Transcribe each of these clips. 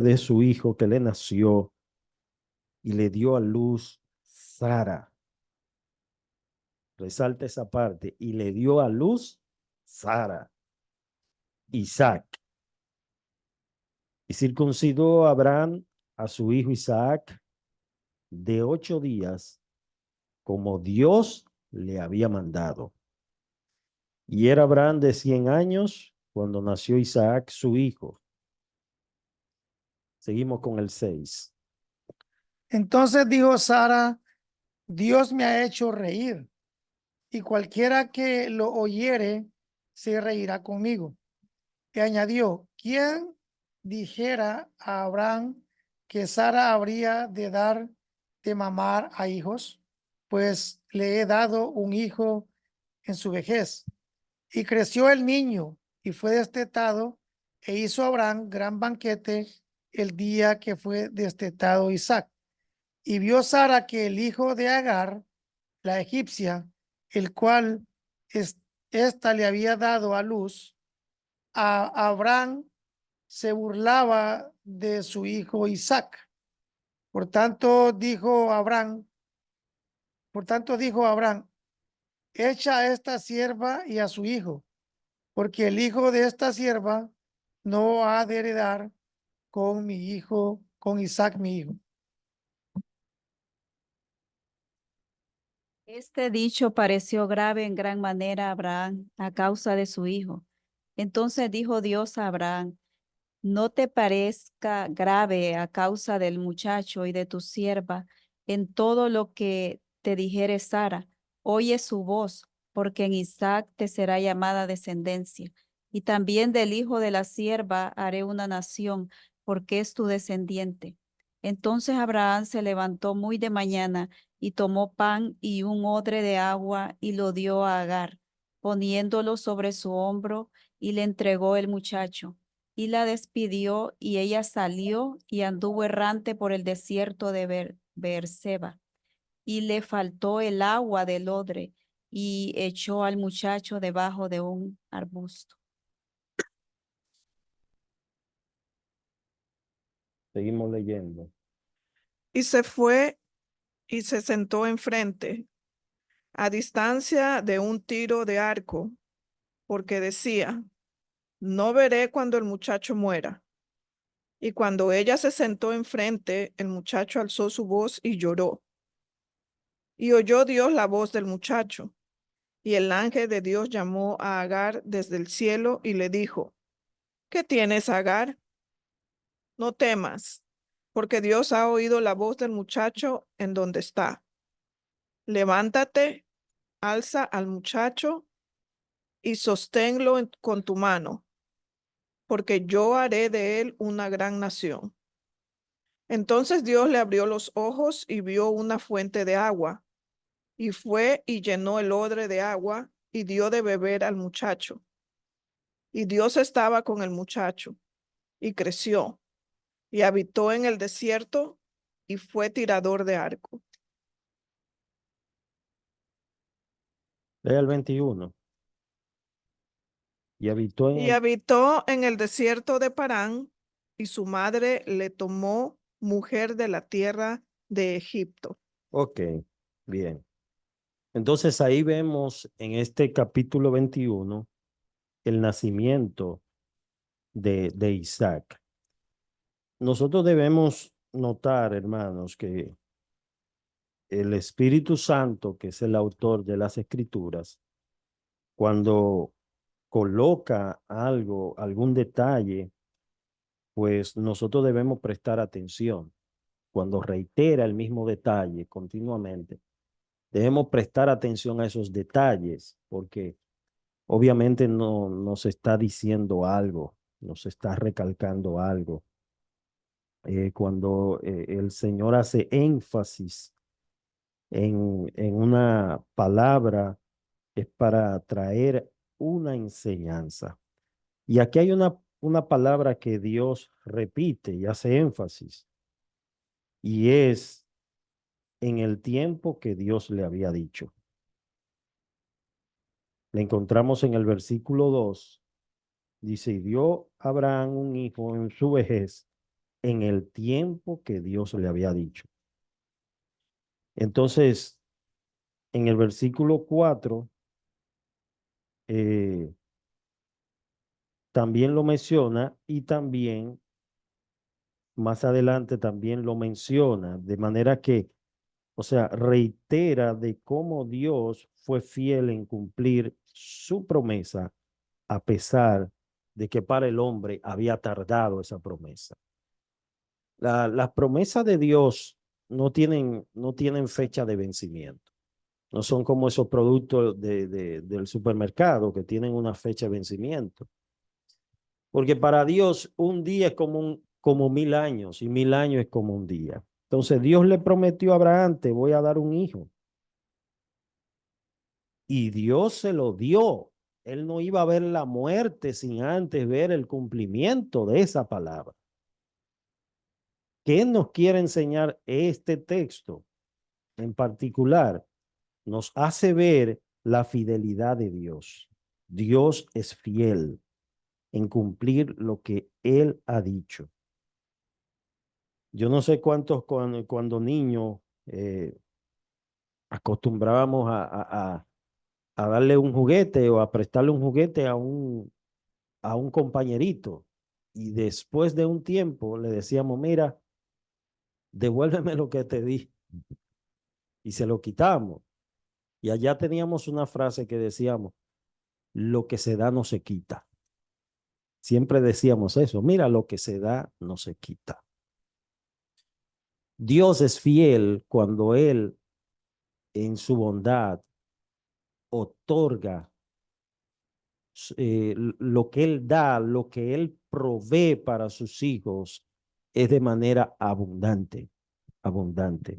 de su hijo que le nació y le dio a luz Sara. Resalta esa parte. Y le dio a luz Sara, Isaac. Y circuncidó a Abraham a su hijo Isaac de 8 días, como Dios le había mandado. Y era Abraham de 100 años cuando nació Isaac, su hijo. Seguimos con el 6. Entonces dijo Sara: Dios me ha hecho reír, y cualquiera que lo oyere se reirá conmigo. Y añadió: ¿quién dijera a Abraham que Sara habría de dar de mamar a hijos? Pues le he dado un hijo en su vejez. Y creció el niño y fue destetado, e hizo Abraham gran banquete el día que fue destetado Isaac. Y vio Sara que el hijo de Agar, la egipcia, el cual esta le había dado a luz a Abraham, se burlaba de su hijo Isaac. Por tanto dijo Abraham: echa a esta sierva y a su hijo, porque el hijo de esta sierva no ha de heredar con mi hijo, con Isaac mi hijo. Este dicho pareció grave en gran manera a Abraham a causa de su hijo. Entonces dijo Dios a Abraham: no te parezca grave a causa del muchacho y de tu sierva en todo lo que te dijere Sara. Oye su voz, porque en Isaac te será llamada descendencia. Y también del hijo de la sierva haré una nación, porque es tu descendiente. Entonces Abraham se levantó muy de mañana y tomó pan y un odre de agua y lo dio a Agar, poniéndolo sobre su hombro, y le entregó el muchacho. Y la despidió, y ella salió y anduvo errante por el desierto de Beerseba. Y le faltó el agua del odre, y echó al muchacho debajo de un arbusto. Seguimos leyendo. Y se fue y se sentó enfrente, a distancia de un tiro de arco, porque decía: no veré cuando el muchacho muera. Y cuando ella se sentó enfrente, el muchacho alzó su voz y lloró. Y oyó Dios la voz del muchacho. Y el ángel de Dios llamó a Agar desde el cielo y le dijo: ¿qué tienes, Agar? No temas, porque Dios ha oído la voz del muchacho en donde está. Levántate, alza al muchacho y sosténlo con tu mano, porque yo haré de él una gran nación. Entonces Dios le abrió los ojos y vio una fuente de agua, y fue y llenó el odre de agua y dio de beber al muchacho. Y Dios estaba con el muchacho, y creció, y habitó en el desierto, y fue tirador de arco. Lea el 21. Y habitó en Y el... habitó en el desierto de Parán, y su madre le tomó mujer de la tierra de Egipto. Ok, bien. Entonces ahí vemos en este capítulo 21 el nacimiento de Isaac. Nosotros debemos notar, hermanos, que el Espíritu Santo, que es el autor de las Escrituras, cuando coloca algo, algún detalle, pues nosotros debemos prestar atención. Cuando reitera el mismo detalle continuamente, debemos prestar atención a esos detalles, porque obviamente no nos está diciendo algo, nos está recalcando algo. Cuando el Señor hace énfasis en una palabra, es para traer una enseñanza. Y aquí hay una palabra que Dios repite y hace énfasis, y es en el tiempo que Dios le había dicho. La encontramos en el versículo 2. Dice: y dio Abraham un hijo en su vejez, en el tiempo que Dios le había dicho. Entonces, en el versículo 4, también lo menciona y también más adelante también lo menciona, de manera que, o sea, reitera de cómo Dios fue fiel en cumplir su promesa a pesar de que para el hombre había tardado esa promesa. Las promesas de Dios no tienen fecha de vencimiento. No son como esos productos del supermercado que tienen una fecha de vencimiento. Porque para Dios un día es como 1000 años y 1000 años es como un día. Entonces Dios le prometió a Abraham, te voy a dar un hijo. Y Dios se lo dio. Él no iba a ver la muerte sin antes ver el cumplimiento de esa palabra. ¿Qué nos quiere enseñar este texto en particular? Nos hace ver la fidelidad de Dios. Dios es fiel en cumplir lo que Él ha dicho. Yo no sé cuántos cuando niños acostumbrábamos a darle un juguete o a prestarle un juguete a un compañerito y después de un tiempo le decíamos, mira, devuélveme lo que te di y se lo quitamos. Y allá teníamos una frase que decíamos, lo que se da no se quita. Siempre decíamos eso, mira, lo que se da no se quita. Dios es fiel cuando Él en su bondad otorga lo que Él da, lo que Él provee para sus hijos es de manera abundante, abundante.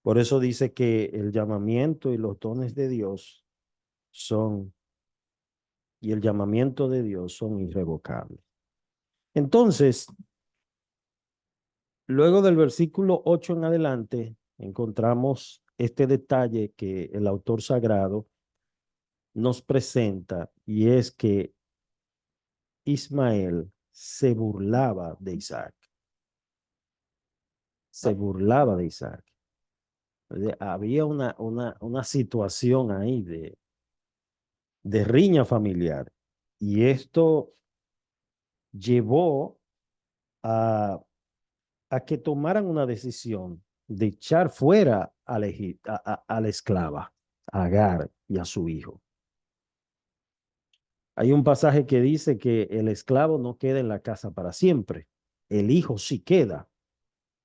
Por eso dice que el llamamiento y los dones de Dios y el llamamiento de Dios son irrevocables. Entonces, luego del versículo 8 en adelante, encontramos este detalle que el autor sagrado nos presenta y es que Ismael se burlaba de Isaac. Se burlaba de Isaac. Había una situación ahí de riña familiar y esto llevó a que tomaran una decisión de echar fuera a la esclava, a Agar y a su hijo. Hay un pasaje que dice que el esclavo no queda en la casa para siempre, el hijo sí queda.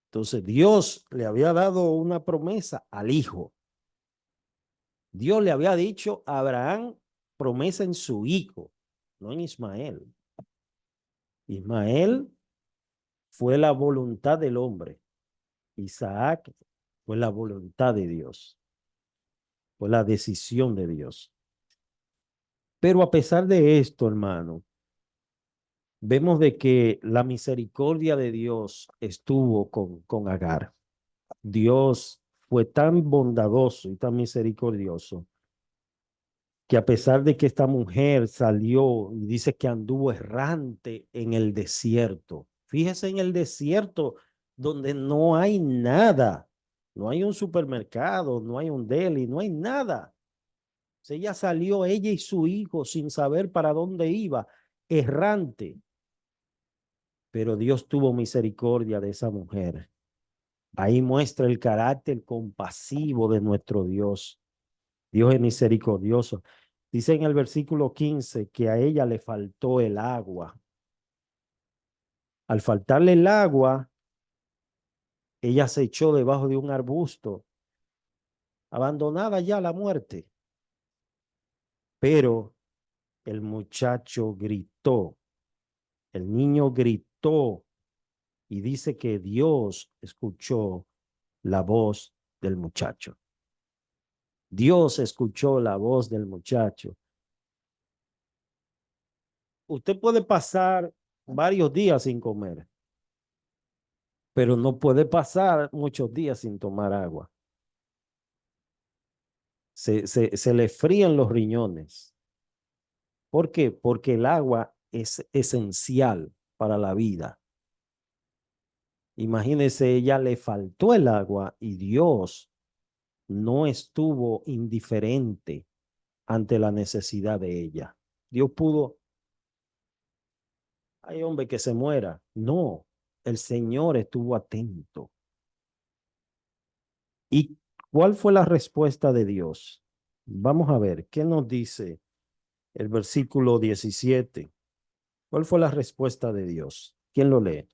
Entonces Dios le había dado una promesa al hijo. Dios le había dicho a Abraham promesa en su hijo, no en Ismael. Ismael fue la voluntad del hombre. Isaac fue la voluntad de Dios. Fue la decisión de Dios. Pero a pesar de esto, hermano, vemos de que la misericordia de Dios estuvo con Agar. Dios fue tan bondadoso y tan misericordioso que a pesar de que esta mujer salió y dice que anduvo errante en el desierto, fíjese en el desierto donde no hay nada, no hay un supermercado, no hay un deli, no hay nada. O sea, ella salió, ella y su hijo, sin saber para dónde iba, errante. Pero Dios tuvo misericordia de esa mujer. Ahí muestra el carácter compasivo de nuestro Dios. Dios es misericordioso. Dice en el versículo 15 que a ella le faltó el agua. Al faltarle el agua, ella se echó debajo de un arbusto, abandonada ya a la muerte. Pero el muchacho gritó, el niño gritó y dice que Dios escuchó la voz del muchacho. Dios escuchó la voz del muchacho. Usted puede pasar varios días sin comer, pero no puede pasar muchos días sin tomar agua. Se le frían los riñones. ¿Por qué? Porque el agua es esencial para la vida. Imagínese, ella le faltó el agua y Dios no estuvo indiferente ante la necesidad de ella. Dios pudo, hay hombre que se muera. No, el Señor estuvo atento. ¿Y cuál fue la respuesta de Dios? Vamos a ver, ¿qué nos dice el versículo 17? ¿Cuál fue la respuesta de Dios? ¿Quién lo lee?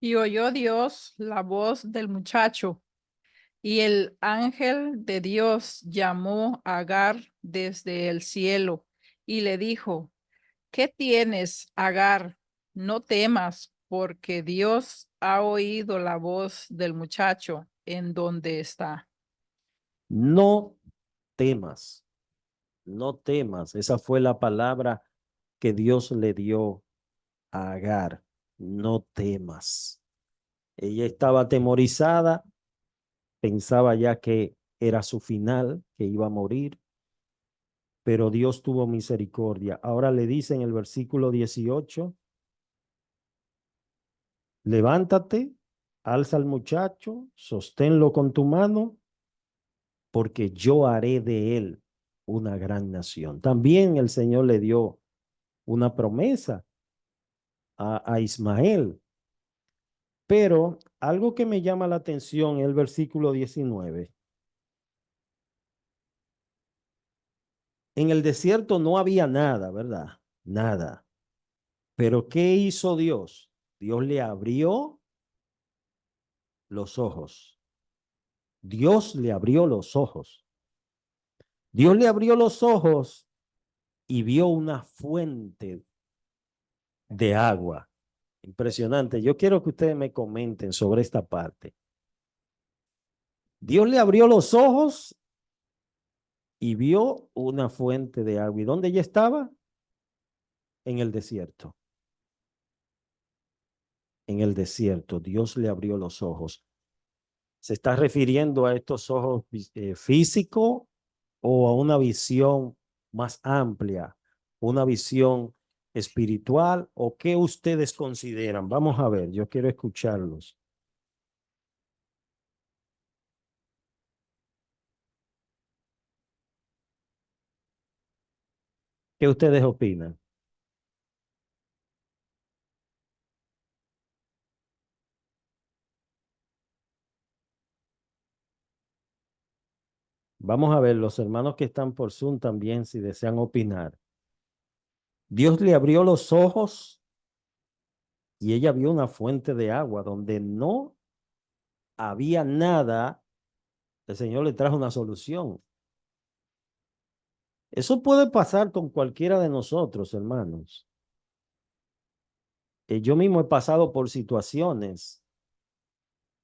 Y oyó Dios la voz del muchacho, y el ángel de Dios llamó a Agar desde el cielo y le dijo: ¿Qué tienes, Agar? No temas, porque Dios ha oído la voz del muchacho en donde está. No temas, no temas. Esa fue la palabra que Dios le dio a Agar. No temas. Ella estaba atemorizada, pensaba ya que era su final, que iba a morir, pero Dios tuvo misericordia. Ahora le dice en el versículo 18, levántate, alza al muchacho, sosténlo con tu mano, porque yo haré de él una gran nación. También el Señor le dio una promesa a Ismael, pero algo que me llama la atención es el versículo 19. En el desierto no había nada, ¿verdad? Nada. Pero ¿qué hizo Dios? Dios le abrió los ojos. Dios le abrió los ojos. Dios le abrió los ojos y vio una fuente de agua. Impresionante. Yo quiero que ustedes me comenten sobre esta parte. Dios le abrió los ojos y vio una fuente de agua. ¿Y dónde ella estaba? En el desierto. En el desierto. Dios le abrió los ojos. ¿Se está refiriendo a estos ojos físicos o a una visión más amplia, una visión espiritual o qué ustedes consideran? Vamos a ver, yo quiero escucharlos. ¿Qué ustedes opinan? Vamos a ver, los hermanos que están por Zoom también, si desean opinar. Dios le abrió los ojos y ella vio una fuente de agua donde no había nada. El Señor le trajo una solución. Eso puede pasar con cualquiera de nosotros, hermanos. Yo mismo he pasado por situaciones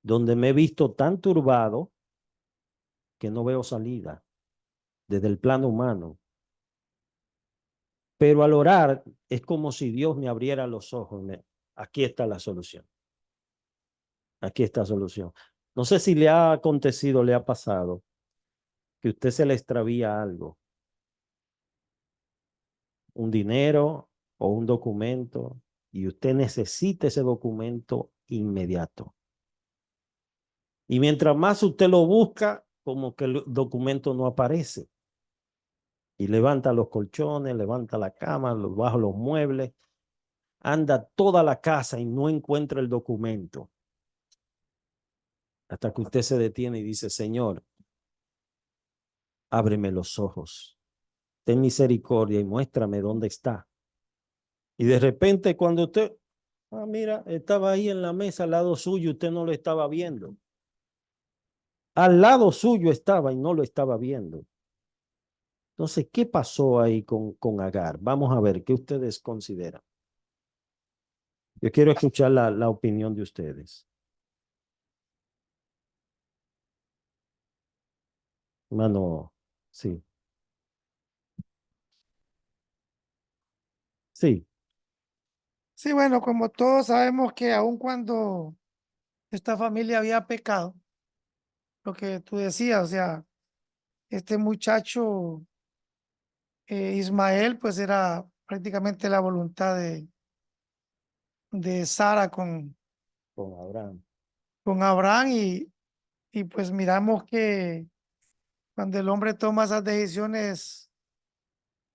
donde me he visto tan turbado que no veo salida desde el plano humano. Pero al orar es como si Dios me abriera los ojos. Aquí está la solución. Aquí está la solución. No sé si le ha acontecido, le ha pasado que a usted se le extravía algo, un dinero o un documento, y usted necesita ese documento inmediato. Y mientras más usted lo busca, como que el documento no aparece. Y levanta los colchones, levanta la cama, baja los muebles, anda toda la casa y no encuentra el documento. Hasta que usted se detiene y dice, Señor, ábreme los ojos, ten misericordia y muéstrame dónde está. Y de repente cuando usted, mira, estaba ahí en la mesa al lado suyo, usted no lo estaba viendo. Al lado suyo estaba y no lo estaba viendo. Entonces, ¿qué pasó ahí con Agar? Vamos a ver, ¿qué ustedes consideran? Yo quiero escuchar la opinión de ustedes. Hermano, sí, sí, Sí, bueno, como todos sabemos que aun cuando esta familia había pecado, lo que tú decías, o sea, este muchacho Ismael, pues era prácticamente la voluntad de Sara con Abraham. con Abraham y pues miramos que cuando el hombre toma esas decisiones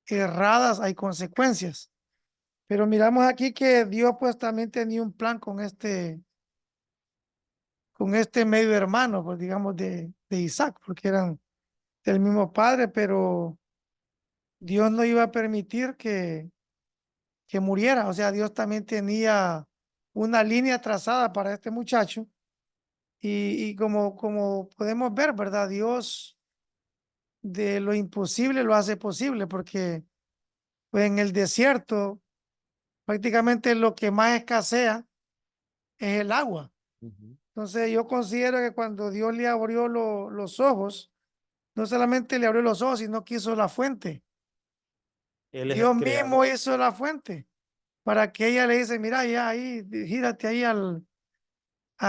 erradas hay consecuencias. Pero miramos aquí que Dios pues también tenía un plan con este medio hermano, pues digamos de Isaac, porque eran del mismo padre, pero Dios no iba a permitir que muriera. O sea, Dios también tenía una línea trazada para este muchacho. Y como podemos ver, ¿verdad? Dios de lo imposible lo hace posible, porque pues, en el desierto prácticamente lo que más escasea es el agua. Ujú. Entonces yo considero que cuando Dios le abrió los ojos, no solamente le abrió los ojos, sino que hizo la fuente. Él es Dios el mismo creador. hizo la fuente para que ella le dice, mira, ya ahí, gírate ahí a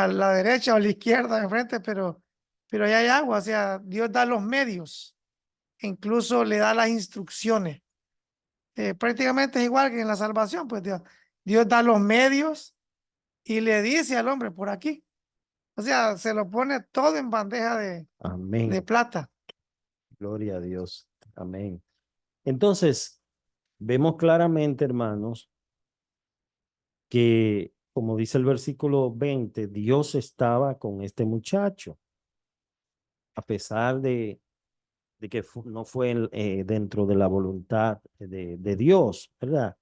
la derecha o a la izquierda, enfrente, pero ahí hay agua. O sea, Dios da los medios, incluso le da las instrucciones. Prácticamente es igual que en la salvación, pues Dios da los medios y le dice al hombre por aquí. O sea, se lo pone todo en bandeja de Amén. plata. Gloria a Dios. Amén. Entonces, vemos claramente, hermanos, que, como dice el versículo 20, Dios estaba con este muchacho, a pesar de que no fue dentro de la voluntad de Dios, ¿verdad?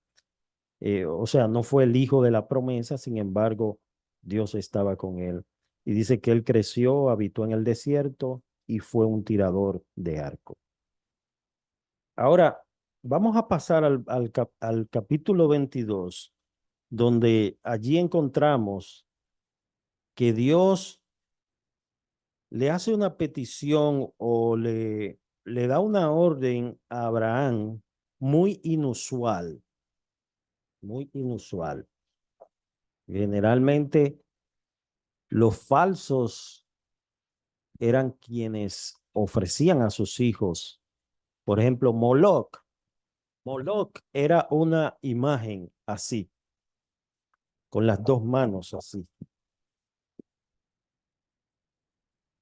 O sea, no fue el hijo de la promesa, sin embargo, Dios estaba con él. Y dice que él creció, habitó en el desierto y fue un tirador de arco. Ahora, vamos a pasar al capítulo 22, donde allí encontramos que Dios le hace una petición o le da una orden a Abraham muy inusual, muy inusual. Generalmente los falsos eran quienes ofrecían a sus hijos. Por ejemplo, Moloch. Moloch era una imagen así, con las dos manos así.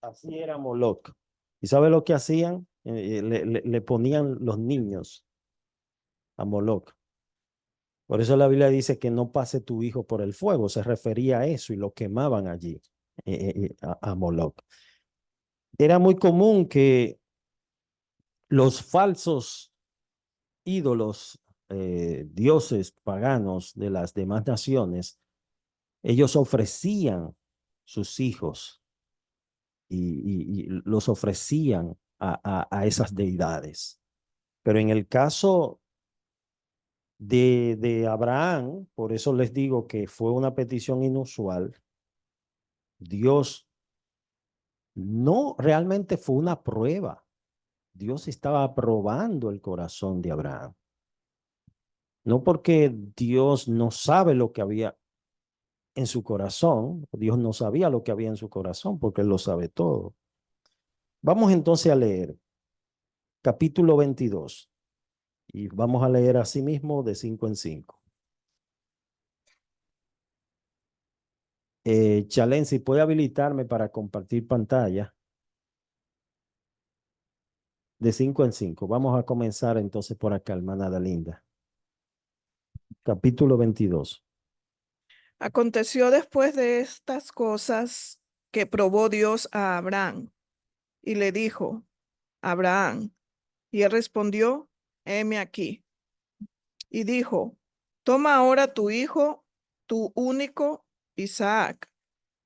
Así era Moloch. ¿Y sabe lo que hacían? Le ponían los niños a Moloch. Por eso la Biblia dice que no pase tu hijo por el fuego. Se refería a eso y lo quemaban allí, a Moloch. Era muy común que los falsos ídolos, dioses paganos de las demás naciones, ellos ofrecían sus hijos y los ofrecían a esas deidades. Pero en el caso de Abraham, por eso les digo que fue una petición inusual, Dios no realmente fue una prueba. Dios estaba probando el corazón de Abraham. No porque Dios no sabe lo que había en su corazón, Dios no sabía lo que había en su corazón porque Él lo sabe todo. Vamos entonces a leer capítulo 22 y vamos a leer así mismo de 5 en 5. Chalen, si puede habilitarme para compartir pantalla de 5 en 5. Vamos a comenzar entonces por acá, hermana Dalinda. Capítulo 22. Aconteció después de estas cosas que probó Dios a Abraham y le dijo, Abraham, y él respondió, heme aquí. Y dijo, toma ahora tu hijo, tu único Isaac,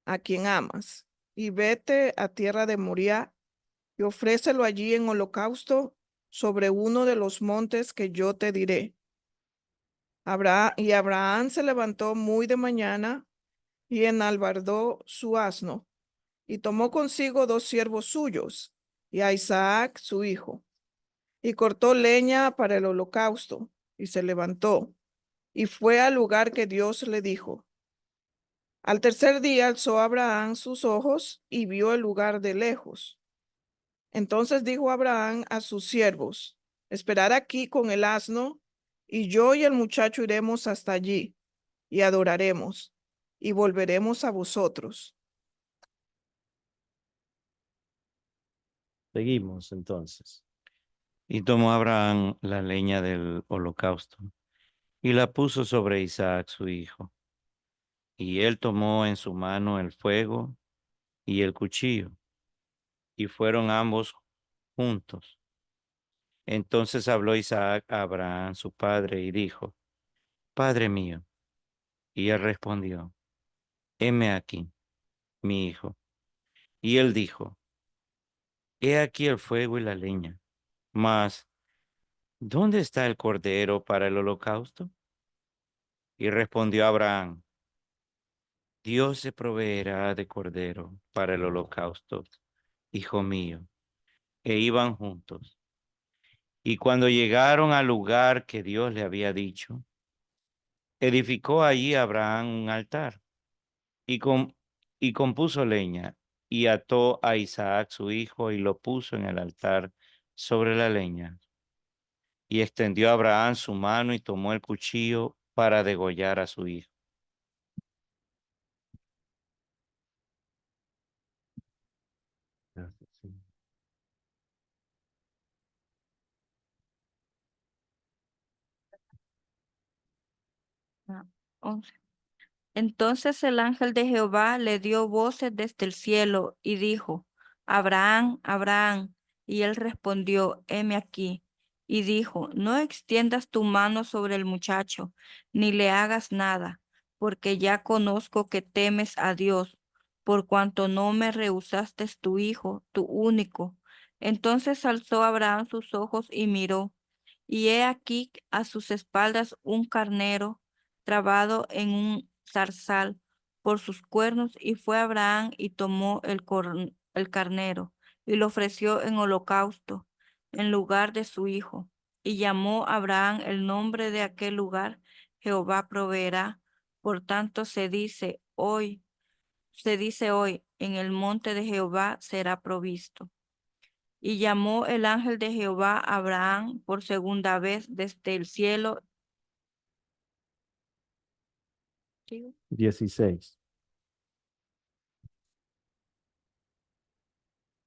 a quien amas, y vete a tierra de Moriah y ofrécelo allí en holocausto sobre uno de los montes que yo te diré. Abraham se levantó muy de mañana y enalbardó su asno, y tomó consigo 2 siervos suyos, y a Isaac su hijo, y cortó leña para el holocausto, y se levantó, y fue al lugar que Dios le dijo. Al tercer día alzó Abraham sus ojos y vio el lugar de lejos. Entonces dijo Abraham a sus siervos, esperad aquí con el asno, y yo y el muchacho iremos hasta allí y adoraremos y volveremos a vosotros. Seguimos entonces. Y tomó Abraham la leña del holocausto y la puso sobre Isaac su hijo. Y él tomó en su mano el fuego y el cuchillo, y fueron ambos juntos. Entonces habló Isaac a Abraham su padre y dijo: Padre mío. Y él respondió: Heme aquí, mi hijo. Y él dijo: He aquí el fuego y la leña, mas ¿dónde está el cordero para el holocausto? Y respondió Abraham: Dios se proveerá de cordero para el holocausto, hijo mío. E iban juntos. Y cuando llegaron al lugar que Dios le había dicho, edificó allí Abraham un altar y, y compuso leña y ató a Isaac su hijo y lo puso en el altar sobre la leña. Y extendió Abraham su mano y tomó el cuchillo para degollar a su hijo. Ah, 11. Entonces el ángel de Jehová le dio voces desde el cielo y dijo: Abraham, Abraham. Y él respondió: Heme aquí. Y dijo: No extiendas tu mano sobre el muchacho, ni le hagas nada, porque ya conozco que temes a Dios, por cuanto no me rehusaste tu hijo, tu único. Entonces alzó Abraham sus ojos y miró, y he aquí a sus espaldas un carnero trabado en un zarzal por sus cuernos, y fue Abraham y tomó el carnero y lo ofreció en holocausto en lugar de su hijo. Y llamó Abraham el nombre de aquel lugar: Jehová proveerá. Por tanto se dice hoy, en el monte de Jehová será provisto. Y llamó el ángel de Jehová a Abraham por segunda vez desde el cielo. 16.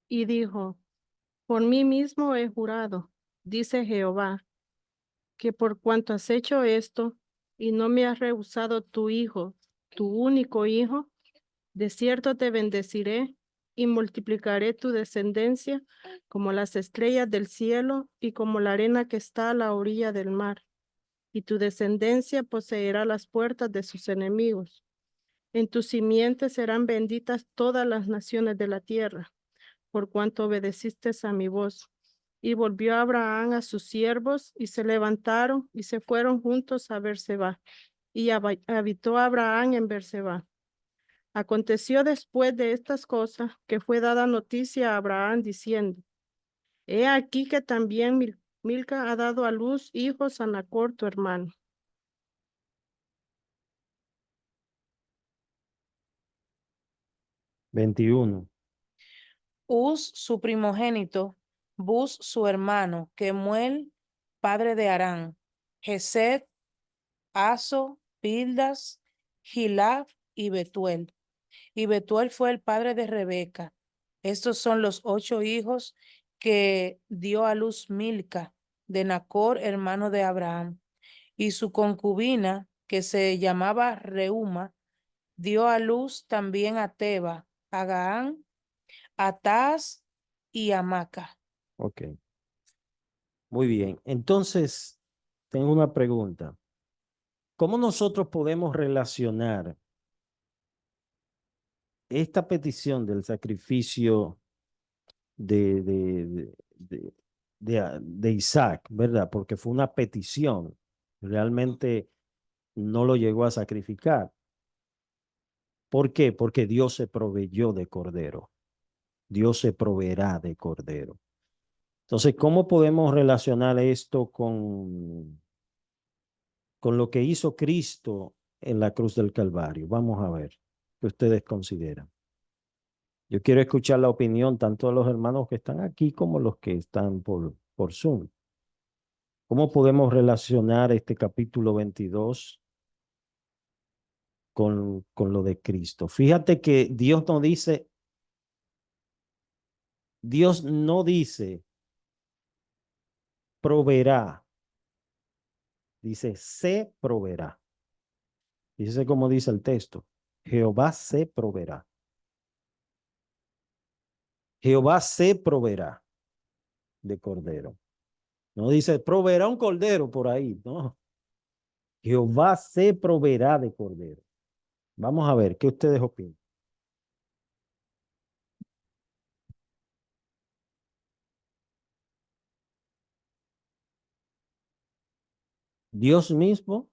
Y dijo: Por mí mismo he jurado, dice Jehová, que por cuanto has hecho esto y no me has rehusado tu hijo, tu único hijo, de cierto te bendeciré y multiplicaré tu descendencia como las estrellas del cielo y como la arena que está a la orilla del mar. Y tu descendencia poseerá las puertas de sus enemigos. En tu simiente serán benditas todas las naciones de la tierra, por cuanto obedeciste a mi voz. Y volvió Abraham a sus siervos, y se levantaron y se fueron juntos a Berseba. Y habitó Abraham en Berseba. Aconteció después de estas cosas que fue dada noticia a Abraham diciendo: He aquí que también Milca ha dado a luz hijos a Nachor tu hermano. 21. Uz su primogénito, Buz su hermano, Kemuel, padre de Arán, Gesed, Aso, Pildas, Gilaf y Betuel. Y Betuel fue el padre de Rebeca. Estos son los 8 hijos que dio a luz Milca, de Nachor, hermano de Abraham. Y su concubina, que se llamaba Reuma, dio a luz también a Teba, a Gaán, a Taz y a Maca. Ok. Muy bien. Entonces, tengo una pregunta. ¿Cómo nosotros podemos relacionar esta petición del sacrificio de Isaac, ¿verdad? Porque fue una petición. Realmente no lo llegó a sacrificar. ¿Por qué? Porque Dios se proveyó de cordero. Dios se proveerá de cordero. Entonces, ¿cómo podemos relacionar esto con lo que hizo Cristo en la cruz del Calvario? Vamos a ver qué ustedes consideran. Yo quiero escuchar la opinión tanto de los hermanos que están aquí como los que están por Zoom. ¿Cómo podemos relacionar este capítulo 22 con lo de Cristo? Fíjate que Dios no dice proveerá, dice se proveerá. Dice como dice el texto, Jehová se proveerá. Jehová se proveerá de cordero. No dice proveerá un cordero por ahí, no. Jehová se proveerá de cordero. Vamos a ver, ¿qué ustedes opinan? ¿Dios mismo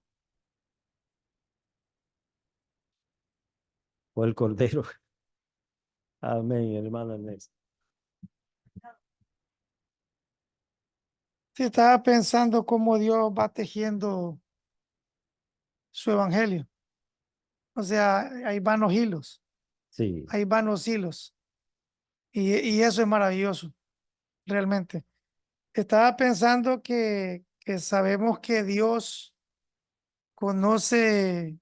o el cordero? Amén, hermano Ernesto. Sí, estaba pensando cómo Dios va tejiendo su evangelio. O sea, hay vanos hilos, Sí. hay vanos hilos. Y eso es maravilloso, realmente. Estaba pensando que sabemos que Dios conoce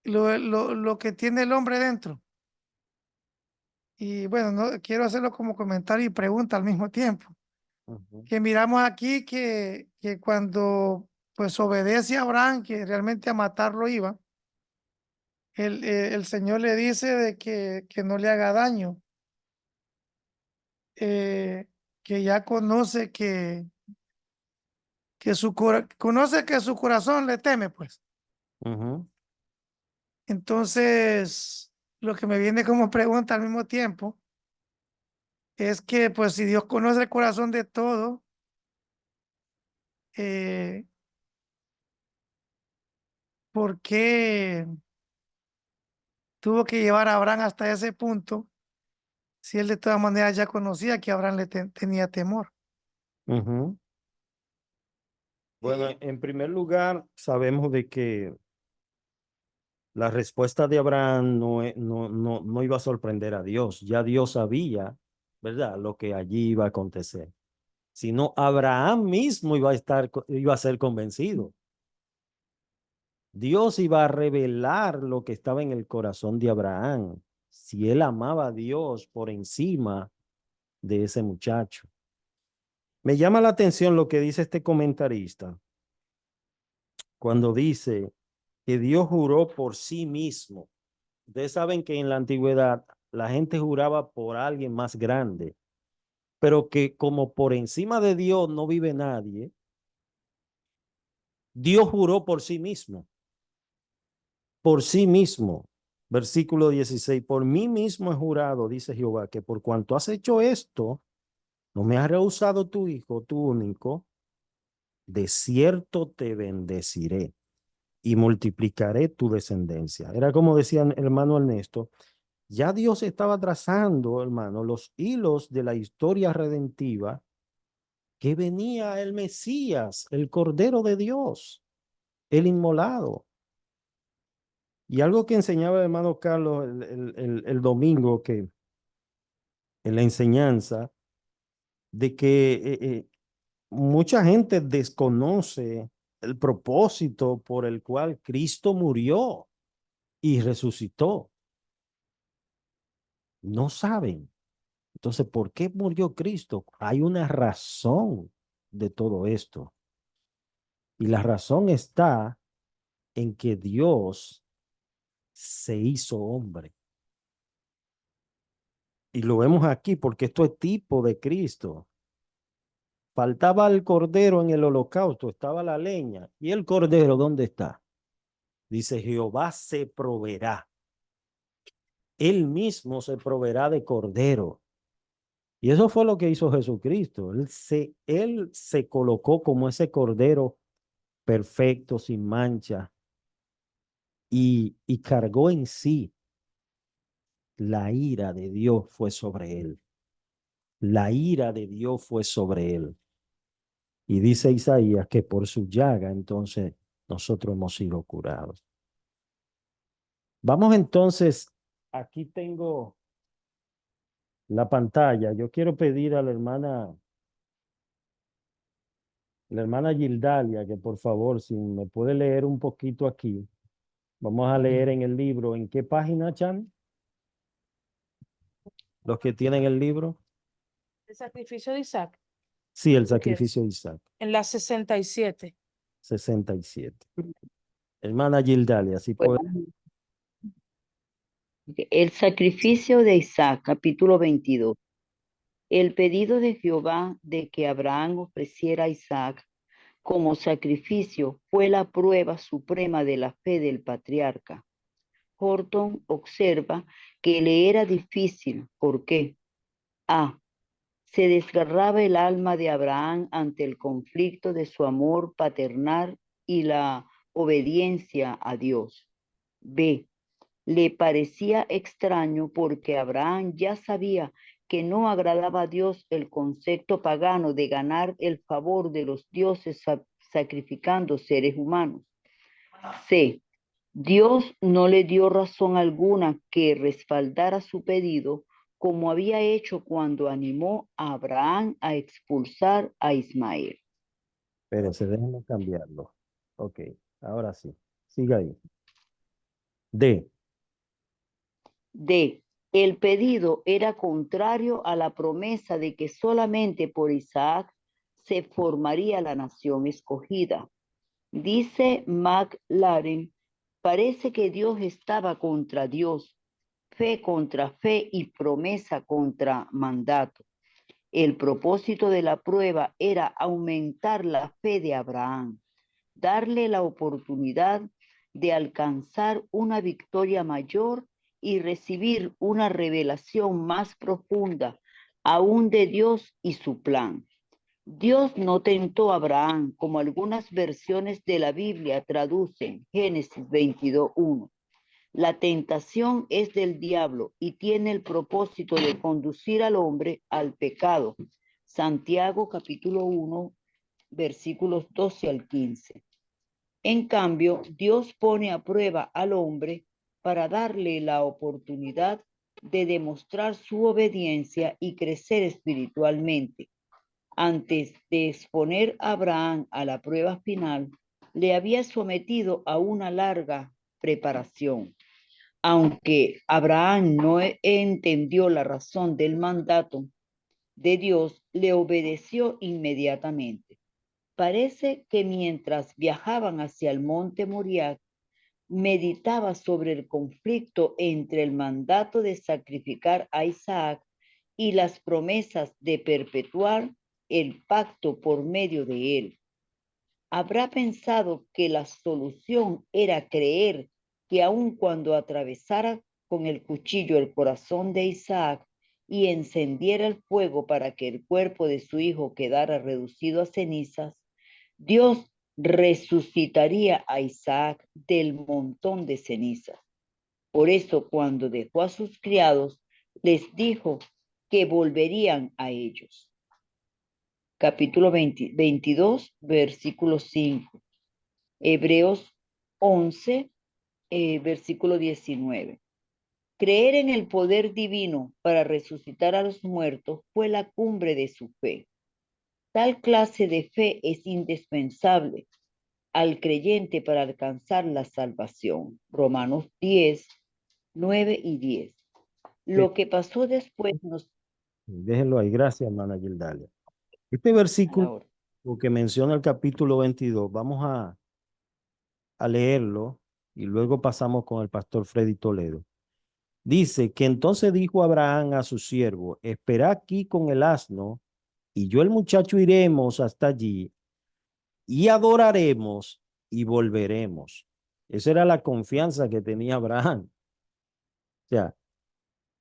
lo que tiene el hombre dentro. Y bueno, no, quiero hacerlo como comentario y pregunta al mismo tiempo. Ujú. Que miramos aquí que cuando pues obedece a Abraham, que realmente a matarlo iba, el Señor le dice de que no le haga daño, eh, que ya conoce conoce que su corazón le teme, pues. Ujú. Entonces, lo que me viene como pregunta al mismo tiempo es que, pues, si Dios conoce el corazón de todo, eh, ¿por qué tuvo que llevar a Abraham hasta ese punto si él de todas maneras ya conocía que Abraham tenía temor? Ujú. Bueno, en primer lugar, sabemos de que la respuesta de Abraham no iba a sorprender a Dios. Ya Dios sabía, ¿verdad?, lo que allí iba a acontecer. Sino Abraham mismo iba a ser convencido. Dios iba a revelar lo que estaba en el corazón de Abraham, si él amaba a Dios por encima de ese muchacho. Me llama la atención lo que dice este comentarista cuando dice que Dios juró por sí mismo. Ustedes saben que en la antigüedad la gente juraba por alguien más grande, pero que como por encima de Dios no vive nadie, Dios juró por sí mismo. Por sí mismo. Versículo 16, por mí mismo he jurado, dice Jehová, que por cuanto has hecho esto, no me has rehusado tu hijo, tu único, de cierto te bendeciré y multiplicaré tu descendencia. Era como decía el hermano Ernesto, ya Dios estaba trazando, hermano, los hilos de la historia redentiva, que venía el Mesías, el Cordero de Dios, el inmolado. Y algo que enseñaba el hermano Carlos el domingo, que en la enseñanza, de que mucha gente desconoce el propósito por el cual Cristo murió y resucitó. No saben. Entonces, ¿por qué murió Cristo? Hay una razón de todo esto. Y la razón está en que Dios se hizo hombre. Y lo vemos aquí porque esto es tipo de Cristo. Faltaba el cordero en el holocausto, estaba la leña. ¿Y el cordero dónde está? Dice, Jehová se proveerá. Él mismo se proveerá de cordero. Y eso fue lo que hizo Jesucristo. Él se colocó como ese cordero perfecto, sin mancha, y cargó en sí la ira de Dios fue sobre él. La ira de Dios fue sobre él. Y dice Isaías que por su llaga entonces nosotros hemos sido curados. Vamos entonces, aquí tengo la pantalla. Yo quiero pedir a la hermana La hermana Gildalia, que por favor, si me puede leer un poquito aquí. Vamos a leer en el libro. ¿En qué página, Chan? Los que tienen el libro. El sacrificio de Isaac. Sí, el ¿Tú quieres? sacrificio de Isaac. En la 67. 67. Hermana Gildalia, si puede. El sacrificio de Isaac, capítulo 22. El pedido de Jehová de que Abraham ofreciera a Isaac como sacrificio fue la prueba suprema de la fe del patriarca. Horton observa que le era difícil. ¿Por qué? A. Se desgarraba el alma de Abraham ante el conflicto de su amor paternal y la obediencia a Dios. B. Le parecía extraño porque Abraham ya sabía que no agradaba a Dios el concepto pagano de ganar el favor de los dioses sacrificando seres humanos. C. Dios no le dio razón alguna que respaldara su pedido, como había hecho cuando animó a Abraham a expulsar a Ismael. Espérense, déjenme cambiarlo. Ok, ahora sí. Siga ahí. D. D. El pedido era contrario a la promesa de que solamente por Isaac se formaría la nación escogida. Dice McLaren, parece que Dios estaba contra Dios, fe contra fe y promesa contra mandato. El propósito de la prueba era aumentar la fe de Abraham, darle la oportunidad de alcanzar una victoria mayor y recibir una revelación más profunda aún de Dios y su plan. Dios no tentó a Abraham, como algunas versiones de la Biblia traducen, Génesis 22:1. La tentación es del diablo y tiene el propósito de conducir al hombre al pecado. Santiago capítulo 1, versículos 12 al 15. En cambio, Dios pone a prueba al hombre para darle la oportunidad de demostrar su obediencia y crecer espiritualmente. Antes de exponer a Abraham a la prueba final, le había sometido a una larga preparación. Aunque Abraham no entendió la razón del mandato de Dios, le obedeció inmediatamente. Parece que mientras viajaban hacia el monte Moriah, meditaba sobre el conflicto entre el mandato de sacrificar a Isaac y las promesas de perpetuar el pacto por medio de él. Habrá pensado que la solución era creer que aun cuando atravesara con el cuchillo el corazón de Isaac y encendiera el fuego para que el cuerpo de su hijo quedara reducido a cenizas, Dios resucitaría a Isaac del montón de cenizas. Por eso, cuando dejó a sus criados, les dijo que volverían a ellos. Capítulo 22, versículo 5. Hebreos 11, versículo 19. Creer en el poder divino para resucitar a los muertos fue la cumbre de su fe. Tal clase de fe es indispensable al creyente para alcanzar la salvación. Romanos 10, 9 y 10. Lo que pasó después nos... Déjenlo ahí. Gracias, hermana Gildalia. Este versículo que menciona el capítulo 22, vamos a leerlo y luego pasamos con el pastor Freddy Toledo. Dice que entonces dijo Abraham a su siervo, espera aquí con el asno y yo el muchacho iremos hasta allí y adoraremos y volveremos. Esa era la confianza que tenía Abraham. O sea,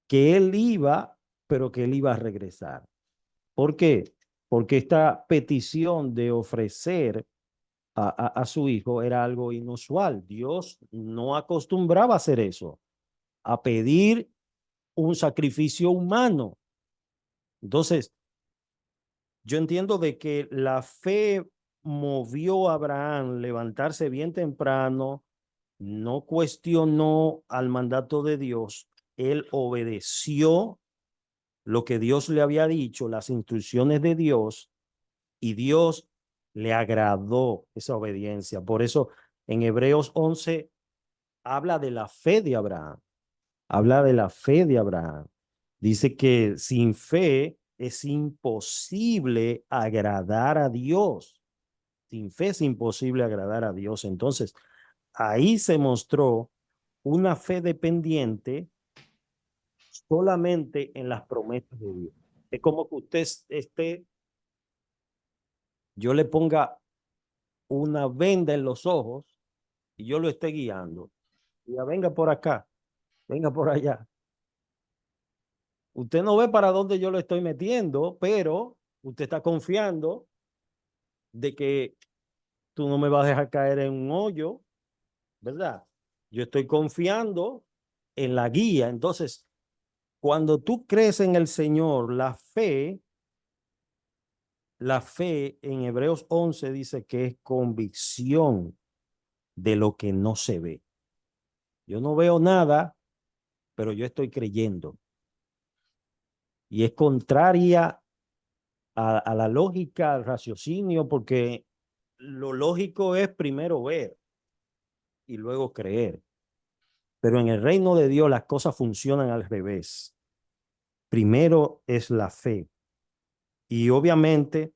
que él iba, pero que él iba a regresar. ¿Por qué? Porque esta petición de ofrecer a su hijo era algo inusual. Dios no acostumbraba a hacer eso, a pedir un sacrificio humano. Entonces, yo entiendo de que la fe movió a Abraham levantarse bien temprano, no cuestionó al mandato de Dios, él obedeció lo que Dios le había dicho, las instrucciones de Dios, y Dios le agradó esa obediencia. Por eso en Hebreos 11 habla de la fe de Abraham. Habla de la fe de Abraham. Dice que sin fe es imposible agradar a Dios. Sin fe es imposible agradar a Dios. Entonces, ahí se mostró una fe dependiente solamente en las promesas de Dios. Es como que usted yo le ponga una venda en los ojos y yo lo esté guiando. Ya venga por acá, venga por allá. Usted no ve para dónde yo lo estoy metiendo, pero usted está confiando de que tú no me vas a dejar caer en un hoyo, ¿verdad? Yo estoy confiando en la guía. Entonces, cuando tú crees en el Señor, la fe en Hebreos 11 dice que es convicción de lo que no se ve. Yo no veo nada, pero yo estoy creyendo. Y es contraria a la lógica, al raciocinio, porque lo lógico es primero ver y luego creer. Pero en el reino de Dios las cosas funcionan al revés. Primero es la fe. Y obviamente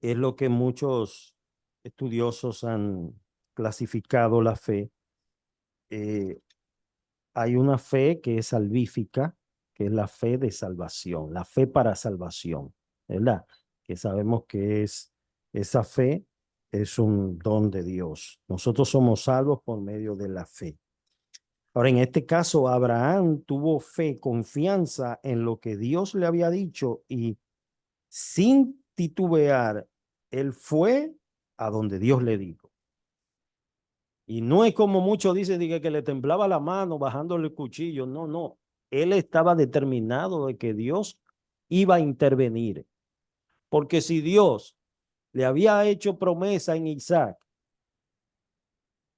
es lo que muchos estudiosos han clasificado la fe. Hay una fe que es salvífica, que es la fe de salvación, la fe para salvación, ¿verdad? Que sabemos que esa fe es un don de Dios. Nosotros somos salvos por medio de la fe. Ahora, en este caso, Abraham tuvo fe, confianza en lo que Dios le había dicho y sin titubear, él fue a donde Dios le dijo. Y no es como muchos dicen que le temblaba la mano bajándole el cuchillo. No, no. Él estaba determinado de que Dios iba a intervenir. Porque si Dios le había hecho promesa en Isaac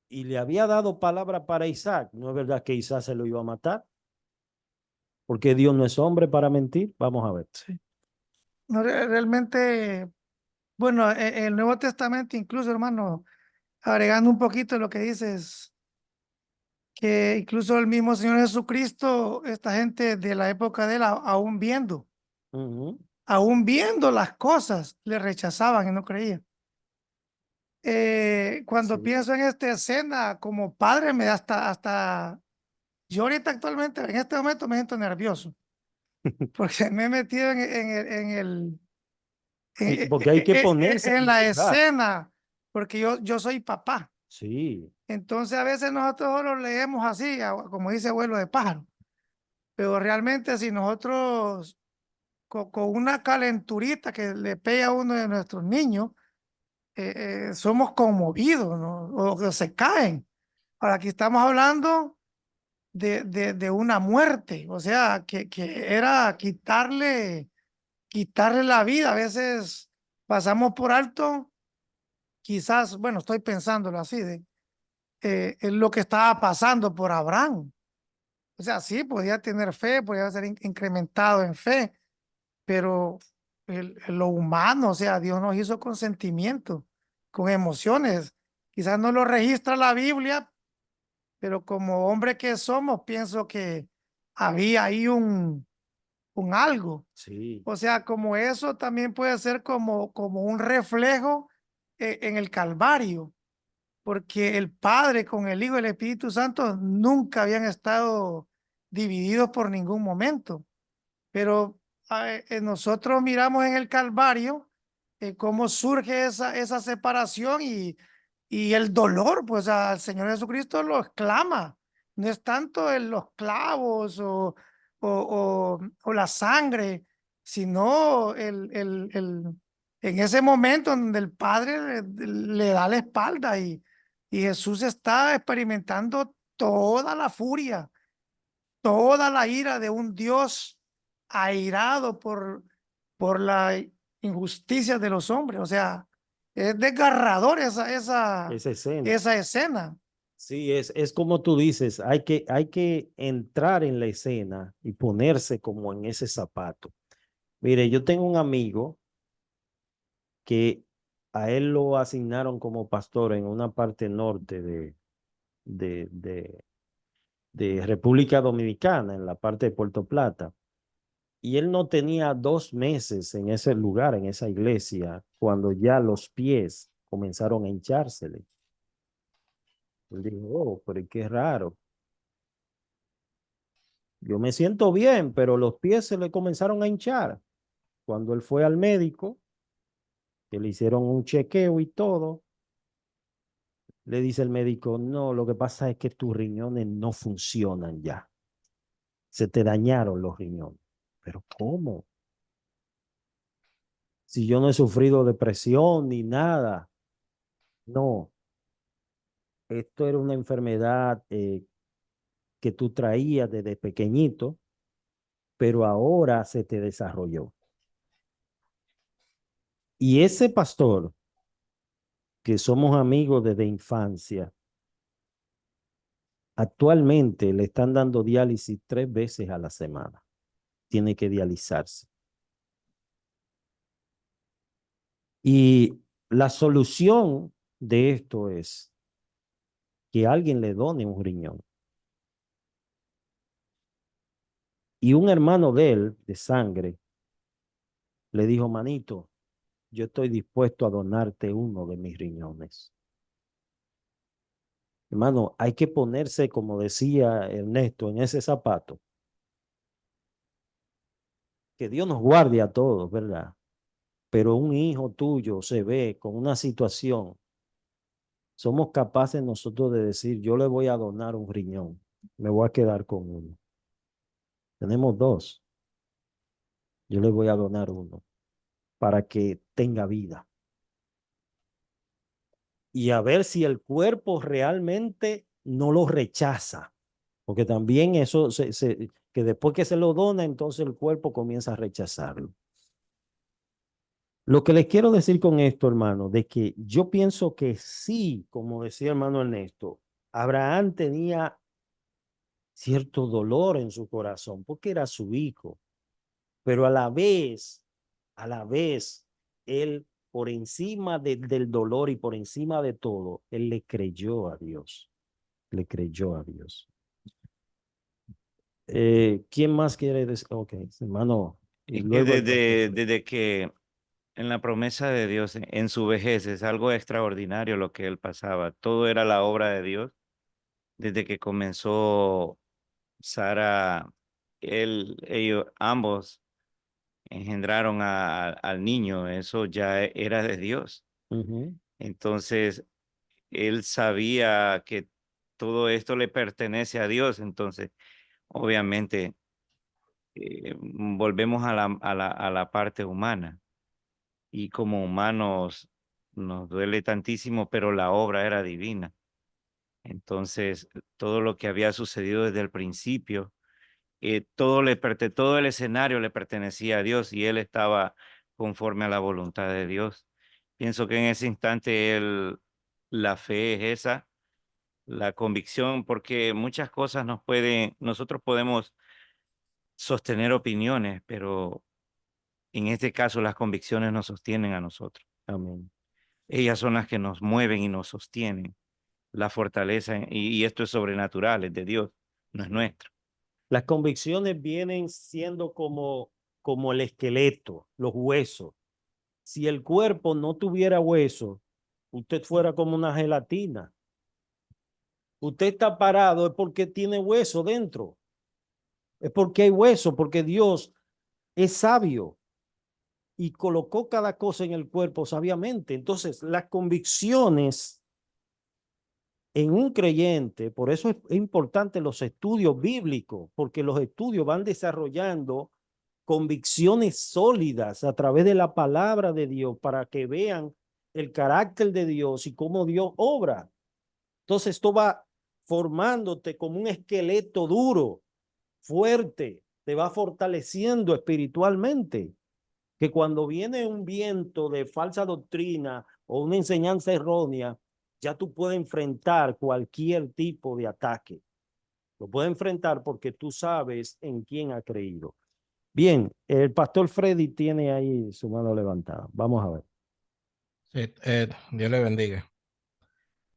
y le había dado palabra para Isaac, ¿no es verdad que Isaac se lo iba a matar? Porque Dios no es hombre para mentir. Vamos a ver. Sí. No, realmente, bueno, el Nuevo Testamento incluso, hermano, agregando un poquito lo que dices, que incluso el mismo Señor Jesucristo, esta gente de la época de él, aún viendo las cosas, le rechazaban y no creían. Cuando Sí. pienso en esta escena como padre, me da hasta yo ahorita actualmente, en este momento me siento nervioso, porque me he metido Sí, porque hay que ponerse en en la el lugar. escena, porque yo soy papá. Sí. Entonces a veces nosotros lo leemos así, como dice abuelo de pájaro, pero realmente si nosotros con una calenturita que le pega a uno de nuestros niños, somos conmovidos, ¿no? O que se caen. Ahora aquí estamos hablando de una muerte, o sea, que era quitarle la vida. A veces pasamos por alto, quizás, bueno, estoy pensándolo así, es lo que estaba pasando por Abraham. O sea, sí, podía tener fe, podía ser incrementado en fe, pero lo humano, o sea, Dios nos hizo con sentimientos, con emociones. Quizás no lo registra la Biblia, pero como hombre que somos, pienso que había ahí un algo. Sí. O sea, como eso también puede ser como un reflejo en el Calvario, porque el Padre con el Hijo y el Espíritu Santo nunca habían estado divididos por ningún momento. Pero nosotros miramos en el Calvario cómo surge esa separación y el dolor, pues al Señor Jesucristo lo exclama. No es tanto en los clavos o la sangre, sino en ese momento donde el Padre le da la espalda y Jesús está experimentando toda la furia, toda la ira de un Dios airado por la injusticia de los hombres. O sea, es desgarrador Esa escena. esa escena. Sí, es como tú dices, hay que entrar en la escena y ponerse como en ese zapato. Mire, yo tengo un amigo que a él lo asignaron como pastor en una parte norte de, de, de República Dominicana, en la parte de Puerto Plata. Y él no tenía 2 meses en ese lugar, en esa iglesia, cuando ya los pies comenzaron a hinchársele. Él dijo, oh, pero qué raro. Yo me siento bien, pero los pies se le comenzaron a hinchar. Cuando él fue al médico, que le hicieron un chequeo y todo, le dice el médico, no, lo que pasa es que tus riñones no funcionan ya. Se te dañaron los riñones. ¿Pero cómo? Si yo no he sufrido depresión ni nada. No, esto era una enfermedad que tú traías desde pequeñito, pero ahora se te desarrolló. Y ese pastor, que somos amigos desde infancia, actualmente le están dando diálisis 3 veces a la semana. Tiene que dializarse. Y la solución de esto es que alguien le done un riñón. Y un hermano de él, de sangre, le dijo, manito, yo estoy dispuesto a donarte uno de mis riñones. Hermano, hay que ponerse, como decía Ernesto, en ese zapato. Que Dios nos guarde a todos, ¿verdad? Pero un hijo tuyo se ve con una situación, somos capaces nosotros de decir, yo le voy a donar un riñón, me voy a quedar con uno. Tenemos 2. Yo le voy a donar uno para que tenga vida. Y a ver si el cuerpo realmente no lo rechaza. Porque también eso, que después que se lo dona, entonces el cuerpo comienza a rechazarlo. Lo que les quiero decir con esto, hermano, de que yo pienso que sí, como decía hermano Ernesto, Abraham tenía cierto dolor en su corazón porque era su hijo, pero a la vez, él por encima del dolor y por encima de todo, él le creyó a Dios, le creyó a Dios. ¿Quién más quiere decir? Ok, hermano. Y Es que luego el pastor. desde que en la promesa de Dios, en su vejez, es algo extraordinario lo que él pasaba. Todo era la obra de Dios. Desde que comenzó Sara, ellos ambos engendraron al niño. Eso ya era de Dios. Ujú. Entonces, él sabía que todo esto le pertenece a Dios. Entonces, obviamente, volvemos a la parte humana. Y como humanos nos duele tantísimo, pero la obra era divina. Entonces, todo lo que había sucedido desde el principio, todo el escenario le pertenecía a Dios y él estaba conforme a la voluntad de Dios. Pienso que en ese instante la fe es esa, la convicción, porque muchas cosas nosotros podemos sostener opiniones, pero en este caso las convicciones nos sostienen a nosotros. Amén. Ellas son las que nos mueven y nos sostienen, la fortaleza, y esto es sobrenatural, es de Dios, no es nuestro. Las convicciones vienen siendo como el esqueleto, los huesos. Si el cuerpo no tuviera hueso, usted fuera como una gelatina. Usted está parado es porque tiene hueso dentro. Es porque hay hueso, porque Dios es sabio y colocó cada cosa en el cuerpo sabiamente. Entonces, las convicciones en un creyente, por eso es importante los estudios bíblicos, porque los estudios van desarrollando convicciones sólidas a través de la palabra de Dios para que vean el carácter de Dios y cómo Dios obra. Entonces esto va formándote como un esqueleto duro, fuerte, te va fortaleciendo espiritualmente, que cuando viene un viento de falsa doctrina o una enseñanza errónea, ya tú puedes enfrentar cualquier tipo de ataque. Lo puedes enfrentar porque tú sabes en quién ha creído. Bien, el pastor Freddy tiene ahí su mano levantada. Vamos a ver. Sí, Dios le bendiga.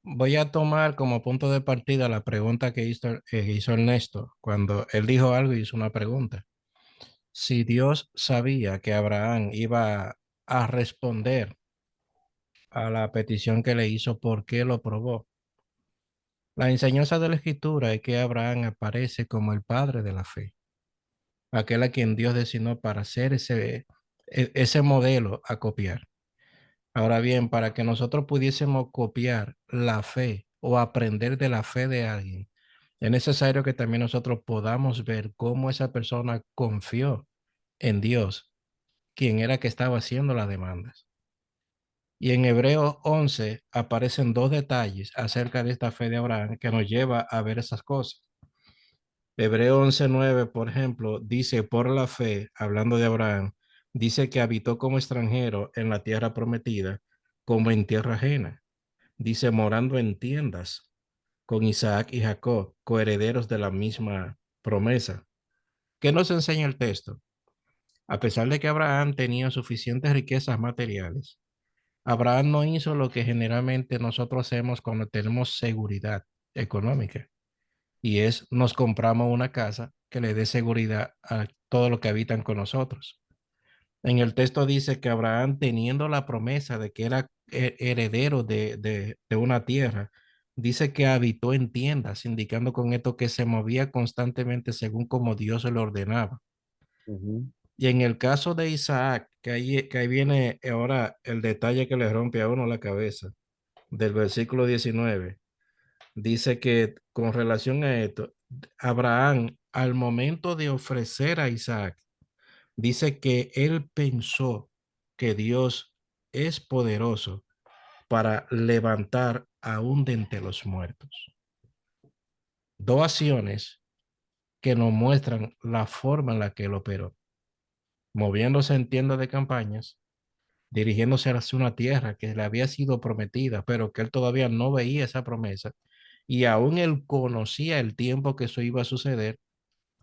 Voy a tomar como punto de partida la pregunta que hizo Ernesto cuando él dijo algo y hizo una pregunta. Si Dios sabía que Abraham iba a responder a la petición que le hizo, ¿por qué lo probó? La enseñanza de la Escritura es que Abraham aparece como el padre de la fe, aquel a quien Dios designó para ser ese modelo a copiar. Ahora bien, para que nosotros pudiésemos copiar la fe o aprender de la fe de alguien, es necesario que también nosotros podamos ver cómo esa persona confió en Dios, quien era que estaba haciendo las demandas. Y en Hebreos 11 aparecen dos detalles acerca de esta fe de Abraham que nos lleva a ver esas cosas. Hebreos 11:9, por ejemplo, dice, por la fe, hablando de Abraham, dice que habitó como extranjero en la tierra prometida, como en tierra ajena. Dice, morando en tiendas con Isaac y Jacob, coherederos de la misma promesa. ¿Qué nos enseña el texto? A pesar de que Abraham tenía suficientes riquezas materiales, Abraham no hizo lo que generalmente nosotros hacemos cuando tenemos seguridad económica, y es nos compramos una casa que le dé seguridad a todo lo que habitan con nosotros. En el texto dice que Abraham, teniendo la promesa de que era heredero de una tierra, dice que habitó en tiendas, indicando con esto que se movía constantemente según como Dios se lo ordenaba. Ujú. Y en el caso de Isaac, que ahí viene ahora el detalle que le rompe a uno la cabeza, del versículo 19, dice que con relación a esto, Abraham, al momento de ofrecer a Isaac, dice que él pensó que Dios es poderoso para levantar aún de entre los muertos. Dos acciones que nos muestran la forma en la que él operó, moviéndose en tiendas de campañas, dirigiéndose hacia una tierra que le había sido prometida, pero que él todavía no veía esa promesa, y aún él conocía el tiempo que eso iba a suceder,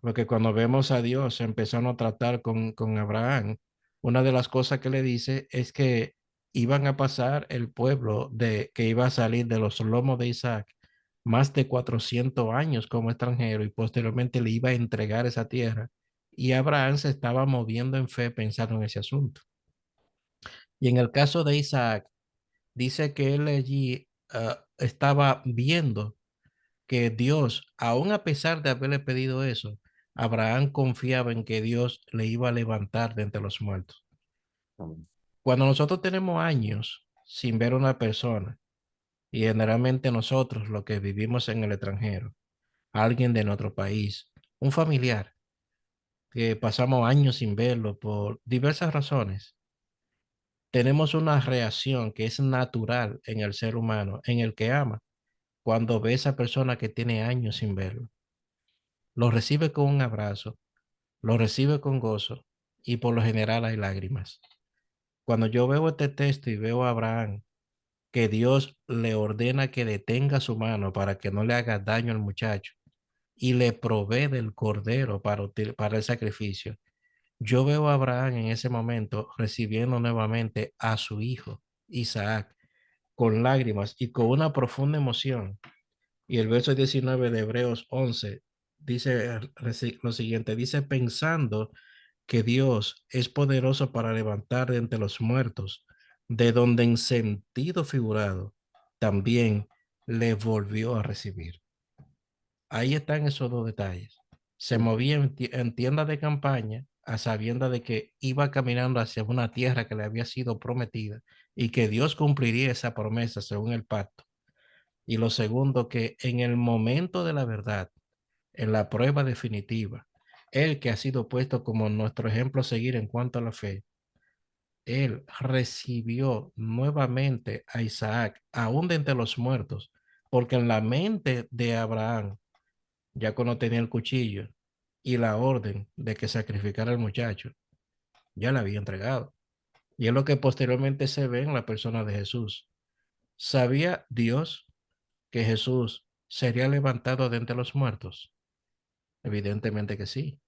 porque cuando vemos a Dios empezando a tratar con Abraham, una de las cosas que le dice es que iban a pasar el pueblo que iba a salir de los lomos de Isaac más de 400 años como extranjero, y posteriormente le iba a entregar esa tierra. Y Abraham se estaba moviendo en fe pensando en ese asunto. Y en el caso de Isaac, dice que él allí estaba viendo que Dios, aun a pesar de haberle pedido eso, Abraham confiaba en que Dios le iba a levantar de entre los muertos. Amén. Cuando nosotros tenemos años sin ver a una persona, y generalmente nosotros, los que vivimos en el extranjero, alguien de nuestro país, un familiar, que pasamos años sin verlo por diversas razones, tenemos una reacción que es natural en el ser humano, en el que ama, cuando ve a esa persona que tiene años sin verlo. Lo recibe con un abrazo, lo recibe con gozo, y por lo general hay lágrimas. Cuando yo veo este texto y veo a Abraham, que Dios le ordena que detenga su mano para que no le haga daño al muchacho y le provee del cordero para el sacrificio, yo veo a Abraham en ese momento recibiendo nuevamente a su hijo Isaac con lágrimas y con una profunda emoción. Y el verso 19 de Hebreos 11 dice lo siguiente, dice, pensando que Dios es poderoso para levantar de entre los muertos, de donde en sentido figurado también le volvió a recibir. Ahí están esos dos detalles. Se movía en tiendas de campaña a sabienda de que iba caminando hacia una tierra que le había sido prometida y que Dios cumpliría esa promesa según el pacto. Y lo segundo, que en el momento de la verdad, en la prueba definitiva, él que ha sido puesto como nuestro ejemplo a seguir en cuanto a la fe, él recibió nuevamente a Isaac, aún de entre los muertos, porque en la mente de Abraham, ya cuando tenía el cuchillo y la orden de que sacrificara al muchacho, ya le había entregado. Y es lo que posteriormente se ve en la persona de Jesús. ¿Sabía Dios que Jesús sería levantado de entre los muertos? Evidentemente que sí,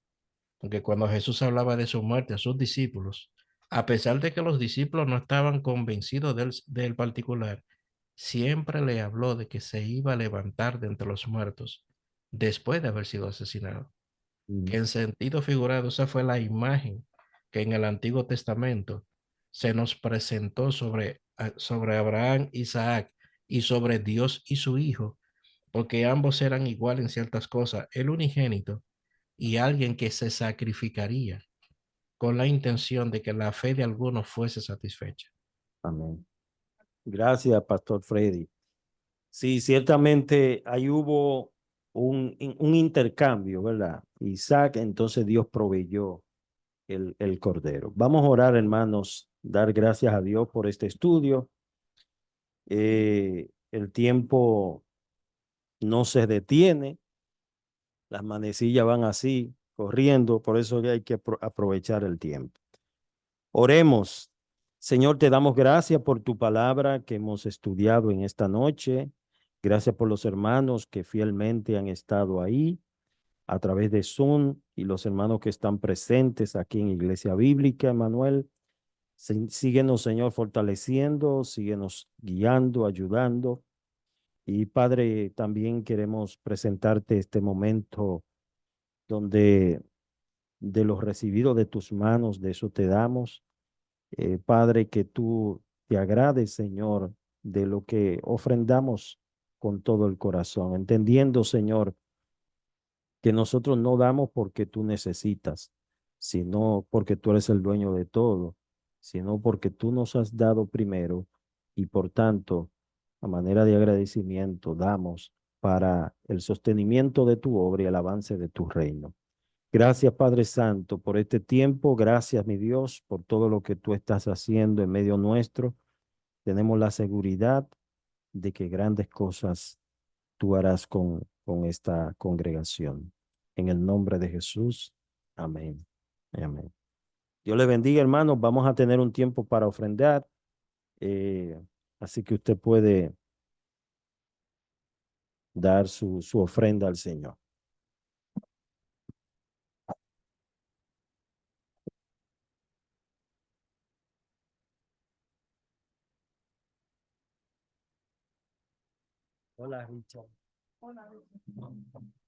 porque cuando Jesús hablaba de su muerte a sus discípulos, A pesar de que los discípulos no estaban convencidos del particular, siempre le habló de que se iba a levantar de entre los muertos después de haber sido asesinado. Mm. Que en sentido figurado, esa fue la imagen que en el Antiguo Testamento se nos presentó sobre Abraham, Isaac y sobre Dios y su Hijo, porque ambos eran igual en ciertas cosas, el unigénito y alguien que se sacrificaría con la intención de que la fe de algunos fuese satisfecha. Amén. Gracias, Pastor Freddy. Sí, ciertamente ahí hubo un intercambio, ¿verdad? Isaac, entonces Dios proveyó el cordero. Vamos a orar, hermanos, dar gracias a Dios por este estudio. El tiempo no se detiene, las manecillas van así, corriendo, por eso hay que aprovechar el tiempo. Oremos. Señor, te damos gracias por tu palabra que hemos estudiado en esta noche. Gracias por los hermanos que fielmente han estado ahí a través de Zoom y los hermanos que están presentes aquí en Iglesia Bíblica, Emanuel. Síguenos, Señor, fortaleciendo, síguenos guiando, ayudando. Y Padre, también queremos presentarte este momento donde de los recibidos de tus manos, de eso te damos. Padre, que tú te agrades, Señor, de lo que ofrendamos con todo el corazón, entendiendo, Señor, que nosotros no damos porque tú necesitas, sino porque tú eres el dueño de todo, sino porque tú nos has dado primero y por tanto, a manera de agradecimiento, damos para el sostenimiento de tu obra y el avance de tu reino. Gracias, Padre Santo, por este tiempo. Gracias, mi Dios, por todo lo que tú estás haciendo en medio nuestro. Tenemos la seguridad de que grandes cosas tú harás con esta congregación. En el nombre de Jesús. Amén. Amén. Dios le bendiga, hermanos. Vamos a tener un tiempo para ofrendar. eh, Así que usted puede dar su ofrenda al Señor. Hola, Richard. Hola, Richard.